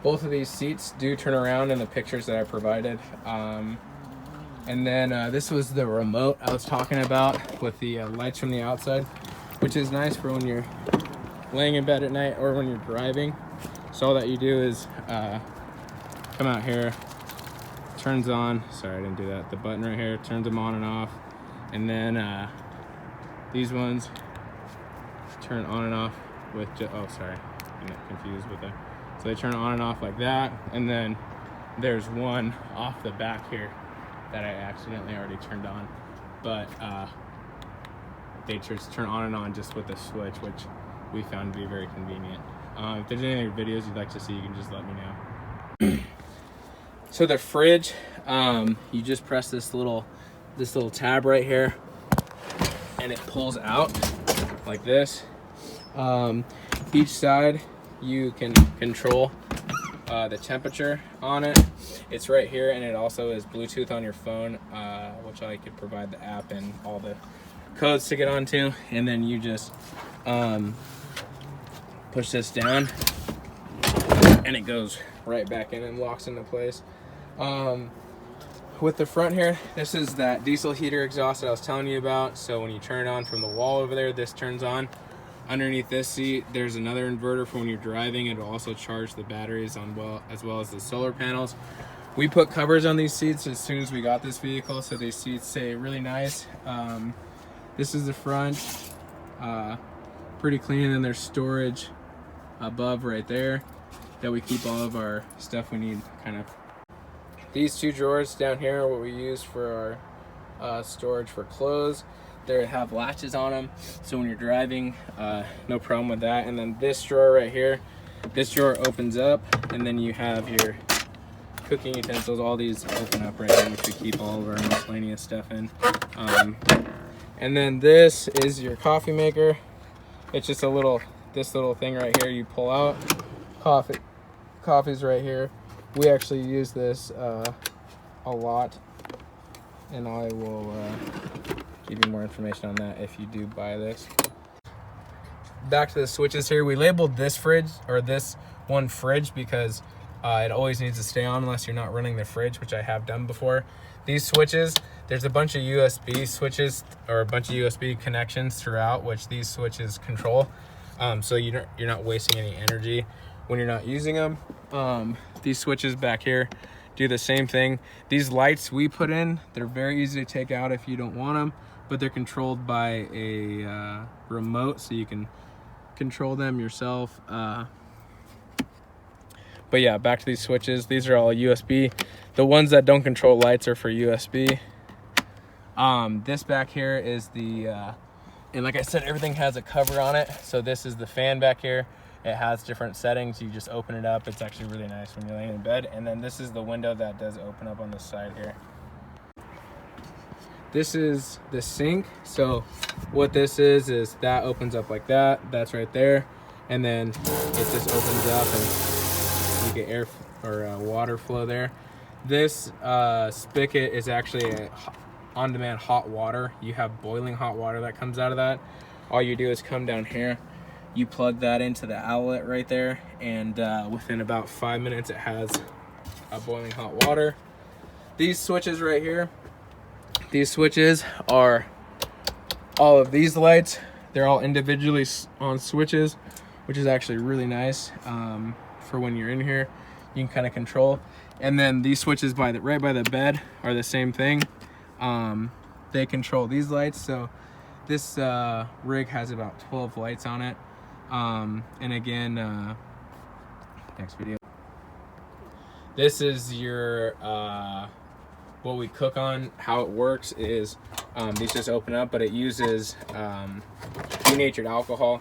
Both of these seats do turn around in the pictures that I provided. And then this was the remote I was talking about with the lights from the outside, which is nice for when you're laying in bed at night or when you're driving. So all that you do is come out here, turns on, sorry I didn't do that, the button right here turns them on and off, and then these ones turn on and off with oh sorry, I'm confused with that. So they turn on and off like that, and then there's one off the back here that I accidentally already turned on, but they just turn on and on just with the switch, which we found to be very convenient. If there's any other videos you'd like to see, you can just let me know. So the fridge, you just press this little tab right here, and it pulls out like this. Each side you can control the temperature on it. It's right here, and it also is Bluetooth on your phone, which I could provide the app and all the codes to get onto. And then you just push this down, and it goes right back in and locks into place. With the front here, this is that diesel heater exhaust that I was telling you about. So when you turn it on from the wall over there, this turns on. Underneath this seat, there's another inverter for when you're driving. It'll also charge the batteries as well as the solar panels. We put covers on these seats as soon as we got this vehicle, so these seats stay really nice. This is the front, pretty clean, and then there's storage above right there that we keep all of our stuff we need. Kind of these two drawers down here are what we use for our storage for clothes. They have latches on them, so when you're driving, no problem with that. And then this drawer right here, this drawer opens up, and then you have your cooking utensils. All these open up right here, which we keep all of our miscellaneous stuff in. And then this is your coffee maker. It's just this little thing right here you pull out. Coffee's right here. We actually use this a lot, and I will give you more information on that if you do buy this. Back to the switches here. We labeled this fridge, or this one fridge, because it always needs to stay on unless you're not running the fridge, which I have done before. These switches, there's a bunch of USB switches or a bunch of USB connections throughout, which these switches control. So you're not wasting any energy when you're not using them. These switches back here do the same thing. These lights we put in, they're very easy to take out if you don't want them, but they're controlled by a remote, so you can control them yourself. But yeah, back to these switches. These are all USB. The ones that don't control lights are for USB. This back here is the, and like I said, everything has a cover on it. So this is the fan back here. It has different settings. You just open it up. It's actually really nice when you're laying in bed. And then this is the window that does open up on the side here. This is the sink. So what this is that opens up like that. That's right there. And then it just opens up and you get air or water flow there. This spigot is actually a on-demand hot water. You have boiling hot water that comes out of that. All you do is come down here, you plug that into the outlet right there, and within about 5 minutes it has a boiling hot water. These switches right here, these switches are all of these lights. They're all individually on switches, which is actually really nice for when you're in here. You can kind of control. And then these switches right by the bed are the same thing. They control these lights. So this rig has about 12 lights on it. And again, next video. This is your what we cook on. How it works is these just open up, but it uses denatured alcohol.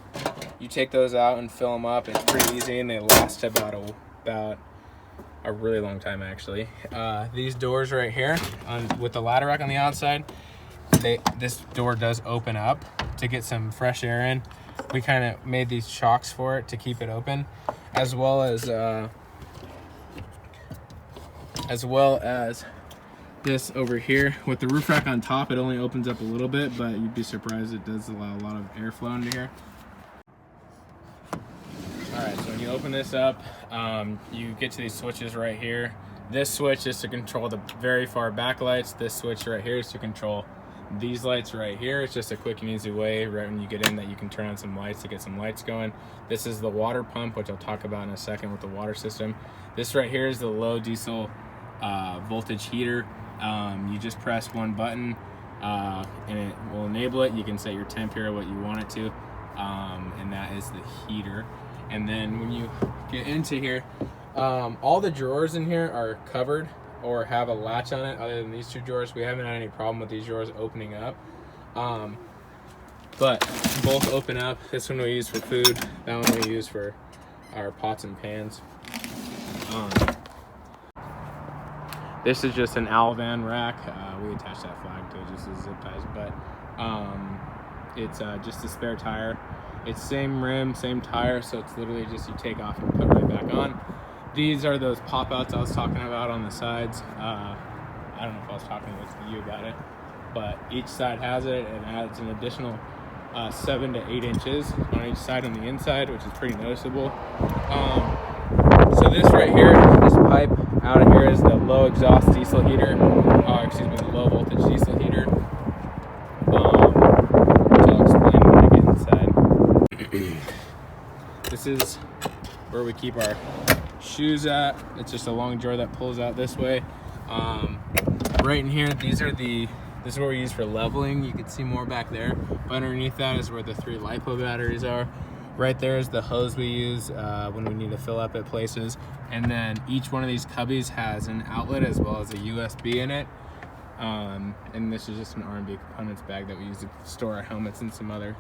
You take those out and fill them up. It's pretty easy, and they last about a really long time actually. These doors right here with the ladder rack on the outside, this door does open up to get some fresh air in. We kind of made these shocks for it to keep it open, as well as this over here with the roof rack on top. It only opens up a little bit, but you'd be surprised it does allow a lot of airflow into here. All right, so when you open this up, you get to these switches right here. This switch is to control the very far back lights. This switch right here is to control these lights right here. It's just a quick and easy way right when you get in that you can turn on some lights to get some lights going. This is the water pump, which I'll talk about in a second with the water system. This right here is the low diesel voltage heater. You just press one button and it will enable it. You can set your temp here what you want it to, and that is the heater. And then when you get into here, all the drawers in here are covered or have a latch on it. Other than these two drawers, we haven't had any problem with these drawers opening up, but both open up. This one we use for food, that one we use for our pots and pans. This is just an Alvan rack. We attached that flag to it just as zip ties, but it's just a spare tire. It's same rim, same tire, so it's literally just you take off and put right back on. These are those pop-outs I was talking about on the sides. I don't know if I was talking with you about it, but each side has it and adds an additional 7 to 8 inches on each side on the inside, which is pretty noticeable. So this right here, this pipe out of here is the low exhaust diesel heater, the low voltage diesel heater, which I'll explain when I get inside. This is where we keep our shoes at. It's just a long drawer that pulls out this way. Right in here, this is what we use for leveling. You can see more back there, but underneath that is where the 3 LiPo batteries are. Right there is the hose we use when we need to fill up at places. And then each one of these cubbies has an outlet as well as a USB in it. And this is just an R&B components bag that we use to store our helmets and some other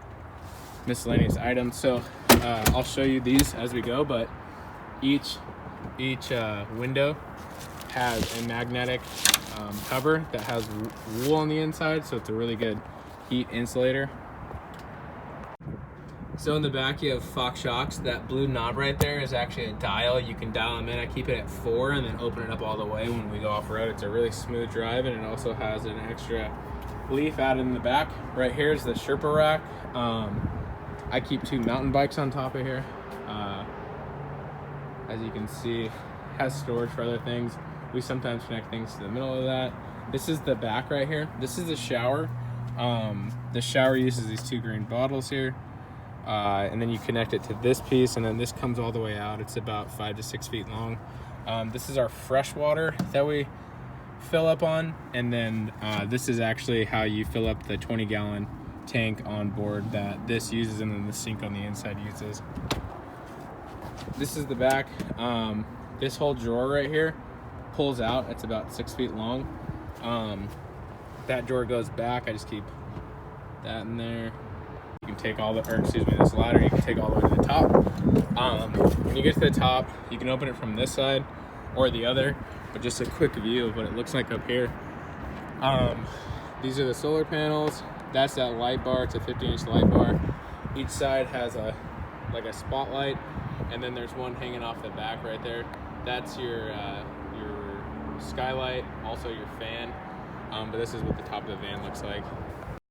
miscellaneous items. So I'll show you these as we go, but each window has a magnetic cover that has wool on the inside, so it's a really good heat insulator. So in the back you have Fox shocks. That blue knob right there is actually a dial. You can dial them in. I keep it at 4 and then open it up all the way when we go off-road. It's a really smooth drive, and it also has an extra leaf added in the back. Right here is the Sherpa rack. I keep 2 mountain bikes on top of here. As you can see, it has storage for other things. We sometimes connect things to the middle of that. This is the back right here. This is the shower. The shower uses these 2 green bottles here. And then you connect it to this piece, and then this comes all the way out. It's about 5 to 6 feet long. This is our fresh water that we fill up on, and then this is actually how you fill up the 20-gallon tank on board that this uses, and then the sink on the inside uses. This is the back. This whole drawer right here pulls out. It's about 6 feet long. That drawer goes back. I just keep that in there. You can take this ladder, you can take all the way to the top. When you get to the top, you can open it from this side or the other, but just a quick view of what it looks like up here. These are the solar panels. That's that light bar. It's a 50-inch light bar. Each side has a spotlight, and then there's one hanging off the back right there. That's your skylight, also your fan. But this is what the top of the van looks like.